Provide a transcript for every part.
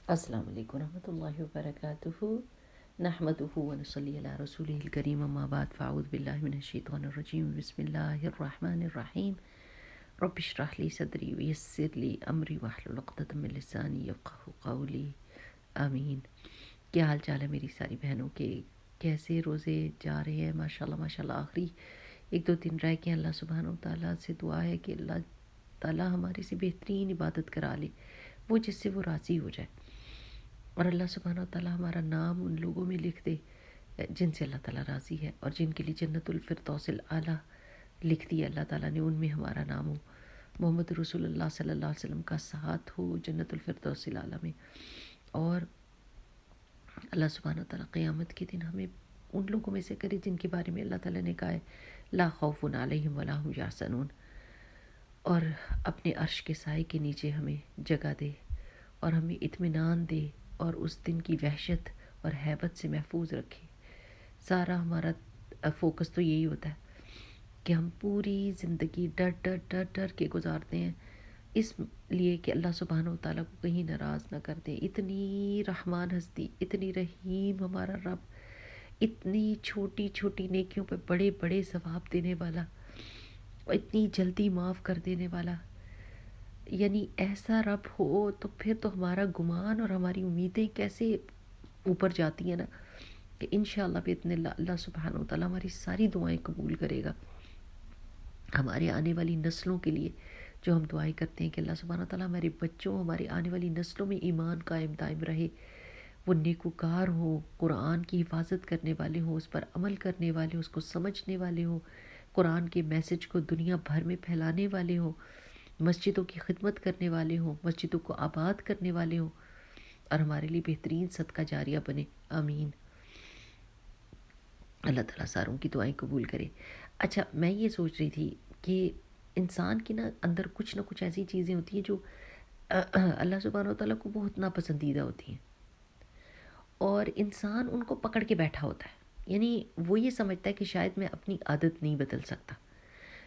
السلام علیکم ورحمۃ اللہ وبرکاتہ نحمدہ ونصلی علی رسولہ الکریم اما بعد فاعوذ باللہ من الشیطان الرجیم بسم اللہ الرحمن الرحیم رب اشرح لی صدری ویسر لی امری واحلل عقدۃ من لسانی یفقہوا قولی آمین۔ کیا حال چال ہے میری ساری بہنوں کے؟ کیسے روزے جا رہے ہیں؟ ماشاءاللہ ماشاءاللہ، آخری ایک دو دن رہ کے اللہ سبحانہ و تعالیٰ سے دعا ہے کہ اللہ تعالیٰ ہمارے سے بہترین عبادت کرا لے، وہ جس سے وہ راضی ہو جائے، اور اللہ سبحانہ و تعالیٰ ہمارا نام ان لوگوں میں لکھ دے جن سے اللہ تعالیٰ راضی ہے، اور جن کے لیے جنت الفردوس الاعلیٰ لکھ دی اللہ تعالیٰ نے، ان میں ہمارا نام ہو، محمد رسول اللہ صلی اللہ علیہ وسلم کا ساتھ ہو جنت الفردوس الاعلیٰ میں، اور اللہ سبحانہ و تعالیٰ قیامت کے دن ہمیں ان لوگوں میں سے کرے جن کے بارے میں اللہ تعالیٰ نے کہا ہے لا خوف علیہم ولا هم یحزنون، اور اپنے عرش کے سائے کے نیچے ہمیں جگہ دے اور ہمیں اطمینان دے اور اس دن کی وحشت اور ہیبت سے محفوظ رکھے۔ سارا ہمارا فوکس تو یہی ہوتا ہے کہ ہم پوری زندگی ڈر ڈر ڈر ڈر کے گزارتے ہیں، اس لیے کہ اللہ سبحانہ و تعالیٰ کو کہیں ناراض نہ کر دیں۔ اتنی رحمان ہستی، اتنی رحیم ہمارا رب، اتنی چھوٹی چھوٹی نیکیوں پہ بڑے بڑے ثواب دینے والا، اتنی جلدی معاف کر دینے والا، یعنی ایسا رب ہو تو پھر تو ہمارا گمان اور ہماری امیدیں کیسے اوپر جاتی ہیں نا، کہ انشاءاللہ باذن اللہ اللہ سبحانہ و تعالیٰ ہماری ساری دعائیں قبول کرے گا۔ ہمارے آنے والی نسلوں کے لیے جو ہم دعائیں کرتے ہیں کہ اللہ سبحانہ و تعالیٰ ہمارے بچوں، ہماری آنے والی نسلوں میں ایمان قائم دائم رہے، وہ نیکوکار ہوں، قرآن کی حفاظت کرنے والے ہوں، اس پر عمل کرنے والے ہوں، اس کو سمجھنے والے ہوں، قرآن کے میسج کو دنیا بھر میں پھیلانے والے ہوں، مسجدوں کی خدمت کرنے والے ہوں، مسجدوں کو آباد کرنے والے ہوں، اور ہمارے لیے بہترین صدقہ جاریہ بنے، آمین۔ اللہ تعالیٰ ساروں کی دعائیں قبول کرے۔ اچھا، میں یہ سوچ رہی تھی کہ انسان کے نا اندر کچھ نہ کچھ ایسی چیزیں ہوتی ہیں جو اللہ سبحانہ و تعالیٰ کو بہت ناپسندیدہ ہوتی ہیں، اور انسان ان کو پکڑ کے بیٹھا ہوتا ہے، یعنی وہ یہ سمجھتا ہے کہ شاید میں اپنی عادت نہیں بدل سکتا،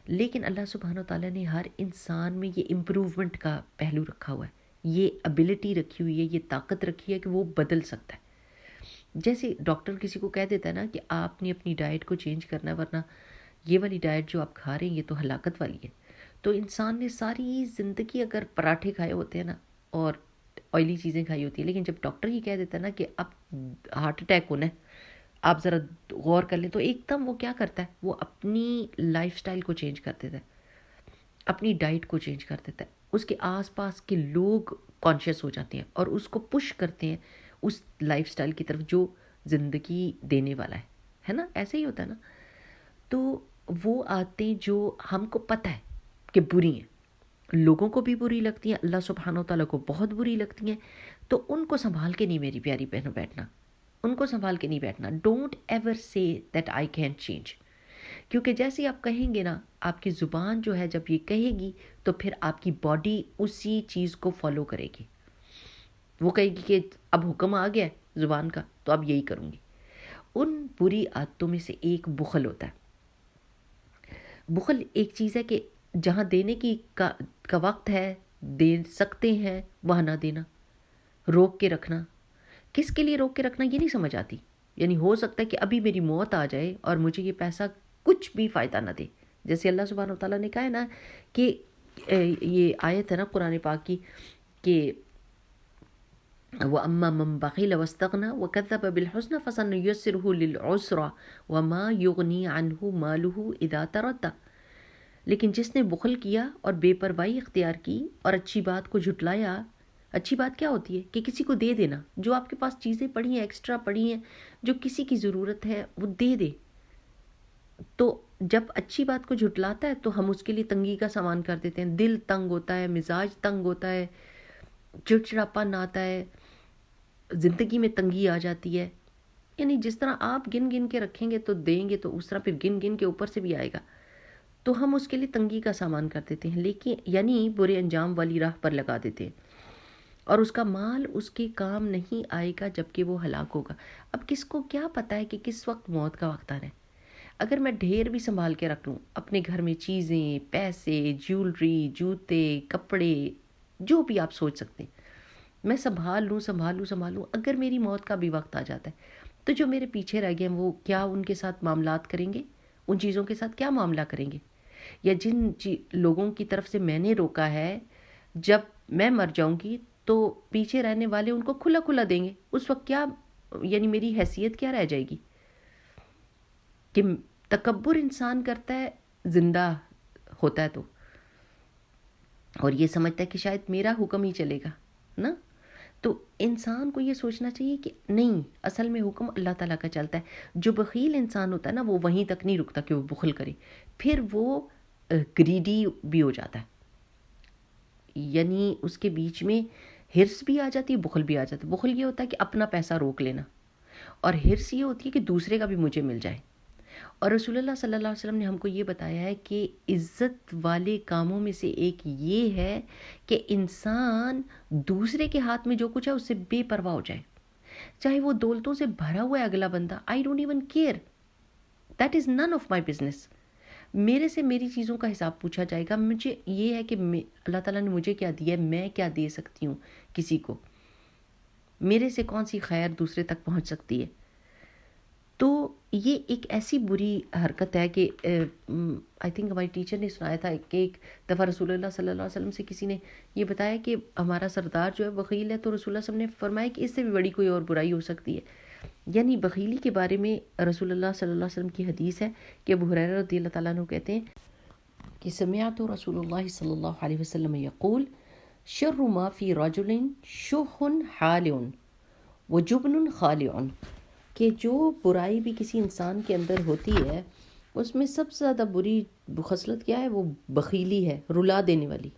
لیکن اللہ سبحانہ و تعالیٰ نے ہر انسان میں یہ امپروومنٹ کا پہلو رکھا ہوا ہے، یہ ابیلٹی رکھی ہوئی ہے، یہ طاقت رکھی ہے کہ وہ بدل سکتا ہے۔ جیسے ڈاکٹر کسی کو کہہ دیتا ہے نا کہ آپ نے اپنی ڈائٹ کو چینج کرنا ہے، ورنہ یہ والی ڈائٹ جو آپ کھا رہے ہیں یہ تو ہلاکت والی ہے۔ تو انسان نے ساری زندگی اگر پراٹھے کھائے ہوتے ہیں نا اور آئلی چیزیں کھائی ہوتی ہیں، لیکن جب ڈاکٹر یہ کہہ دیتا ہے نا کہ اب ہارٹ اٹیک ہونا ہے، آپ ذرا غور کر لیں، تو ایک دم وہ کیا کرتا ہے، وہ اپنی لائف سٹائل کو چینج کر دیتا ہے، اپنی ڈائٹ کو چینج کر دیتا ہے، اس کے آس پاس کے لوگ کانشیس ہو جاتے ہیں اور اس کو پش کرتے ہیں اس لائف سٹائل کی طرف جو زندگی دینے والا ہے نا، ایسے ہی ہوتا ہے نا۔ تو وہ عادتیں جو ہم کو پتہ ہے کہ بری ہیں، لوگوں کو بھی بری لگتی ہیں، اللہ سبحانہ و تعالیٰ کو بہت بری لگتی ہیں، تو ان کو سنبھال کے نہیں میری پیاری بہنوں بیٹھنا، ان کو سنبھال کے نہیں بیٹھنا۔ ڈونٹ ایور سے دیٹ آئی کین چینج، کیونکہ جیسے آپ کہیں گے نا، آپ کی زبان جو ہے جب یہ کہے گی تو پھر آپ کی باڈی اسی چیز کو فالو کرے گی، وہ کہے گی کہ اب حکم آ گیا ہے زبان کا تو اب یہی کروں گی۔ ان بری عادتوں میں سے ایک بخل ہوتا ہے۔ بخل ایک چیز ہے کہ جہاں دینے کی کا وقت ہے دے سکتے ہیں، وہاں نہ دینا، روک کے رکھنا۔ کس کے لیے روک کے رکھنا یہ نہیں سمجھ آتی، یعنی ہو سکتا ہے کہ ابھی میری موت آ جائے اور مجھے یہ پیسہ کچھ بھی فائدہ نہ دے، جیسے اللہ سبحانہ و تعالیٰ نے کہا ہے نا کہ یہ آیت ہے نا قرآن پاک کی کہ وَأَمَّا مَنْ بَخِلَ وَاسْتَغْنَى وَكَذَّبَ بِالْحُسْنَى فَسَنُيَسِّرُهُ لِلْعُسْرَى وَمَا يُغْنِي عَنْهُ مَالُهُ إِذَا تَرَدَّى، لیکن جس نے بخل کیا اور بے پرواہی اختیار کی اور اچھی بات کو جھٹلایا۔ اچھی بات کیا ہوتی ہے کہ کسی کو دے دینا، جو آپ کے پاس چیزیں پڑی ہیں، ایکسٹرا پڑی ہیں، جو کسی کی ضرورت ہے وہ دے دے۔ تو جب اچھی بات کو جھٹلاتا ہے تو ہم اس کے لیے تنگی کا سامان کر دیتے ہیں، دل تنگ ہوتا ہے، مزاج تنگ ہوتا ہے، چڑچڑاپن آتا ہے، زندگی میں تنگی آ جاتی ہے۔ یعنی جس طرح آپ گن گن کے رکھیں گے تو دیں گے، تو اس طرح پھر گن گن کے اوپر سے بھی آئے گا، تو ہم اس کے لیے تنگی کا سامان کر دیتے ہیں، لیکن یعنی برے انجام والی راہ پر لگا دیتے ہیں، اور اس کا مال اس کے کام نہیں آئے گا جبکہ وہ ہلاک ہوگا۔ اب کس کو کیا پتہ ہے کہ کس وقت موت کا وقت آنا ہے؟ اگر میں ڈھیر بھی سنبھال کے رکھ لوں اپنے گھر میں چیزیں، پیسے، جیولری، جوتے، کپڑے، جو بھی آپ سوچ سکتے ہیں، میں سنبھالوں. اگر میری موت کا بھی وقت آ جاتا ہے تو جو میرے پیچھے رہ گئے ہیں وہ کیا ان کے ساتھ معاملات کریں گے؟ ان چیزوں کے ساتھ کیا معاملہ کریں گے؟ یا جن لوگوں کی طرف سے میں نے روکا ہے، جب میں مر جاؤں گی تو پیچھے رہنے والے ان کو کھلا کھلا دیں گے. اس وقت کیا یعنی میری حیثیت کیا رہ جائے گی؟ کہ تکبر انسان کرتا ہے زندہ ہوتا ہے تو، اور یہ سمجھتا ہے کہ شاید میرا حکم ہی چلے گا نا. تو انسان کو یہ سوچنا چاہیے کہ نہیں، اصل میں حکم اللہ تعالیٰ کا چلتا ہے. جو بخیل انسان ہوتا ہے نا وہ وہیں تک نہیں رکتا کہ وہ بخل کرے، پھر وہ گریڈی بھی ہو جاتا ہے. یعنی اس کے بیچ میں ہرس بھی آ جاتی ہے، بخل بھی آ جاتا ہے. بخل یہ ہوتا ہے کہ اپنا پیسہ روک لینا، اور ہرس یہ ہوتی ہے کہ دوسرے کا بھی مجھے مل جائے. اور رسول اللہ صلی اللہ علیہ وسلم نے ہم کو یہ بتایا ہے کہ عزت والے کاموں میں سے ایک یہ ہے کہ انسان دوسرے کے ہاتھ میں جو کچھ ہے اس سے بے پرواہ ہو جائے. چاہے وہ دولتوں سے بھرا ہوا ہے اگلا بندہ، I don't even care, that is none of my business. میرے سے میری چیزوں کا حساب پوچھا جائے گا. مجھے یہ ہے کہ اللہ تعالیٰ نے مجھے کیا دیا ہے، میں کیا دے سکتی ہوں کسی کو، میرے سے کون سی خیر دوسرے تک پہنچ سکتی ہے. تو یہ ایک ایسی بری حرکت ہے کہ آئی تھنک ہماری ٹیچر نے سنایا تھا کہ ایک دفعہ رسول اللہ صلی اللہ علیہ وسلم سے کسی نے یہ بتایا کہ ہمارا سردار جو ہے بخیل ہے، تو رسول اللہ صلی اللہ علیہ وسلم نے فرمایا کہ اس سے بھی بڑی کوئی اور برائی ہو سکتی ہے. یعنی بخیلی کے بارے میں رسول اللہ صلی اللہ علیہ وسلم کی حدیث ہے کہ ابو ہریرہ رضی اللہ تعالیٰ عنہ کہتے ہیں کہ سمعت رسول اللہ صلی اللہ علیہ وسلم یقول شر ما فی رجل شح حالع وجبن خالع، کہ جو برائی بھی کسی انسان کے اندر ہوتی ہے اس میں سب سے زیادہ بری خصلت کیا ہے؟ وہ بخیلی ہے، رلا دینے والی،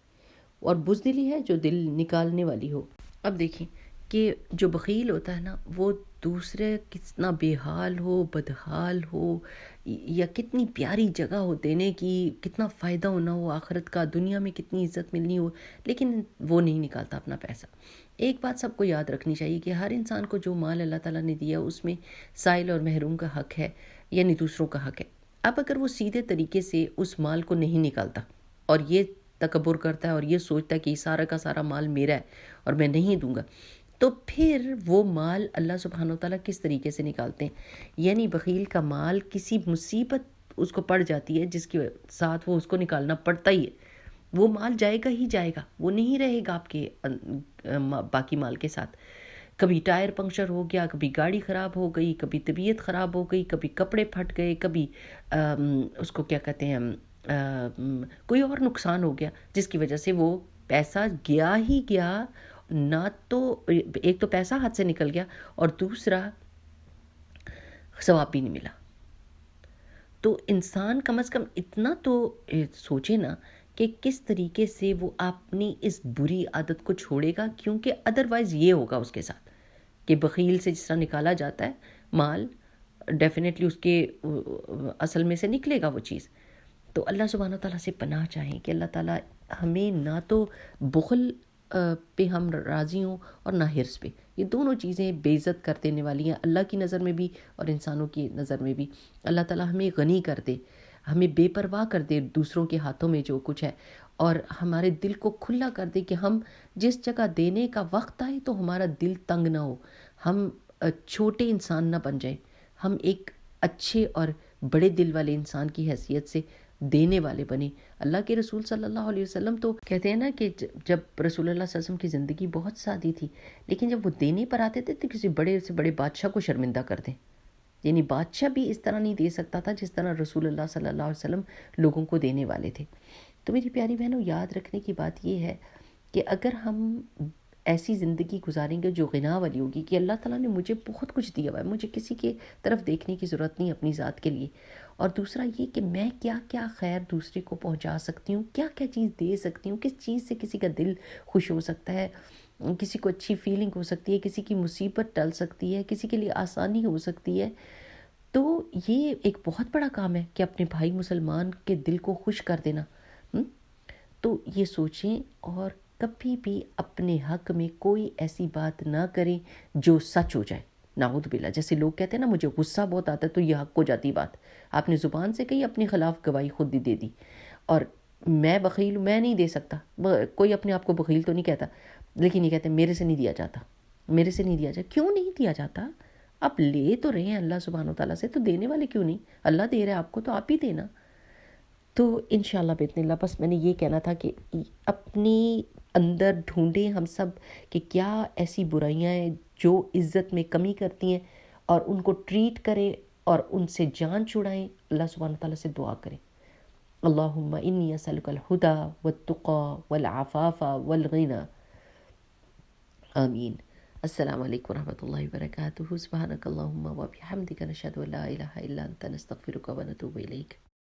اور بزدلی ہے جو دل نکالنے والی ہو. اب دیکھیں کہ جو بخیل ہوتا ہے نا وہ دوسرے کتنا بے حال ہو، بدحال ہو، یا کتنی پیاری جگہ ہو دینے کی، کتنا فائدہ ہونا ہو آخرت کا، دنیا میں کتنی عزت ملنی ہو، لیکن وہ نہیں نکالتا اپنا پیسہ. ایک بات سب کو یاد رکھنی چاہیے کہ ہر انسان کو جو مال اللہ تعالیٰ نے دیا اس میں سائل اور محروم کا حق ہے، یعنی دوسروں کا حق ہے. اب اگر وہ سیدھے طریقے سے اس مال کو نہیں نکالتا اور یہ تکبر کرتا ہے اور یہ سوچتا ہے کہ سارا کا سارا مال میرا ہے اور میں نہیں دوں گا، تو پھر وہ مال اللہ سبحانہ وتعالیٰ کس طریقے سے نکالتے ہیں؟ یعنی بخیل کا مال کسی مصیبت اس کو پڑ جاتی ہے جس کے ساتھ وہ اس کو نکالنا پڑتا ہی ہے. وہ مال جائے گا ہی جائے گا، وہ نہیں رہے گا آپ کے باقی مال کے ساتھ. کبھی ٹائر پنکچر ہو گیا، کبھی گاڑی خراب ہو گئی، کبھی طبیعت خراب ہو گئی، کبھی کپڑے پھٹ گئے، کبھی اس کو کیا کہتے ہیں کوئی اور نقصان ہو گیا جس کی وجہ سے وہ پیسہ گیا ہی گیا. نہ تو ایک تو پیسہ ہاتھ سے نکل گیا اور دوسرا ثواب بھی نہیں ملا. تو انسان کم از کم اتنا تو سوچے نا کہ کس طریقے سے وہ اپنی اس بری عادت کو چھوڑے گا، کیونکہ ادروائز یہ ہوگا اس کے ساتھ کہ بخیل سے جس طرح نکالا جاتا ہے مال، ڈیفینیٹلی اس کے اصل میں سے نکلے گا وہ چیز. تو اللہ سبحانہ تعالیٰ سے پناہ چاہیں کہ اللہ تعالیٰ ہمیں نہ تو بخل پہ ہم راضی ہوں اور نہ ہرس پہ. یہ دونوں چیزیں بے عزت کر دینے والی ہیں اللہ کی نظر میں بھی اور انسانوں کی نظر میں بھی. اللہ تعالیٰ ہمیں غنی کر دے، ہمیں بے پرواہ کر دے دوسروں کے ہاتھوں میں جو کچھ ہے، اور ہمارے دل کو کھلا کر دے کہ ہم جس جگہ دینے کا وقت آئے تو ہمارا دل تنگ نہ ہو، ہم چھوٹے انسان نہ بن جائیں، ہم ایک اچھے اور بڑے دل والے انسان کی حیثیت سے دینے والے بنے. اللہ کے رسول صلی اللہ علیہ وسلم تو کہتے ہیں نا کہ جب رسول اللہ صلی اللہ علیہ وسلم کی زندگی بہت سادی تھی، لیکن جب وہ دینے پر آتے تھے تو کسی بڑے سے بڑے بادشاہ کو شرمندہ کر دیں. یعنی بادشاہ بھی اس طرح نہیں دے سکتا تھا جس طرح رسول اللہ صلی اللہ علیہ وسلم لوگوں کو دینے والے تھے. تو میری پیاری بہنوں، یاد رکھنے کی بات یہ ہے کہ اگر ہم ایسی زندگی گزاریں گے جو غنا والی ہوگی کہ اللہ تعالیٰ نے مجھے بہت کچھ دیا ہوا ہے، مجھے کسی کے طرف دیکھنے کی ضرورت نہیں اپنی ذات کے لیے، اور دوسرا یہ کہ میں کیا کیا خیر دوسرے کو پہنچا سکتی ہوں، کیا کیا چیز دے سکتی ہوں، کس چیز سے کسی کا دل خوش ہو سکتا ہے، کسی کو اچھی فیلنگ ہو سکتی ہے، کسی کی مصیبت ٹل سکتی ہے، کسی کے لیے آسانی ہو سکتی ہے. تو یہ ایک بہت بڑا کام ہے کہ اپنے بھائی مسلمان کے دل کو خوش کر دینا. تو یہ سوچیں اور کبھی بھی اپنے حق میں کوئی ایسی بات نہ کریں جو سچ ہو جائے. نعوذ باللہ، جیسے لوگ کہتے ہیں نا مجھے غصہ بہت آتا ہے تو یہ حق ہو جاتی بات. آپ نے زبان سے کہی، اپنے خلاف گواہی خود دے دی. اور میں بخیل، میں نہیں دے سکتا، کوئی اپنے آپ کو بخیل تو نہیں کہتا، لیکن یہ کہتے ہیں میرے سے نہیں دیا جاتا، میرے سے نہیں دیا جاتا. کیوں نہیں دیا جاتا؟ آپ لے تو رہے ہیں اللہ سبحانہ وتعالیٰ سے، تو دینے والے کیوں نہیں؟ اللہ دے رہا ہے آپ کو تو آپ ہی دینا. تو انشاءاللہ باذن اللہ بس میں نے یہ کہنا تھا کہ اپنی اندر ڈھونڈیں ہم سب کہ کیا ایسی برائیاں ہیں جو عزت میں کمی کرتی ہیں، اور ان کو ٹریٹ کریں اور ان سے جان چھڑائیں. اللہ سبحانہ تعالیٰ سے دعا کریں، اللہم انی اسألک الہدی والتقی والعفاف والغنی. آمین. السلام علیکم ورحمۃ اللہ وبرکاتہ. سبحانک اللہم وبحمدک، نشہد ان لا الہ الا انت، نستغفرک ونتوب الیک.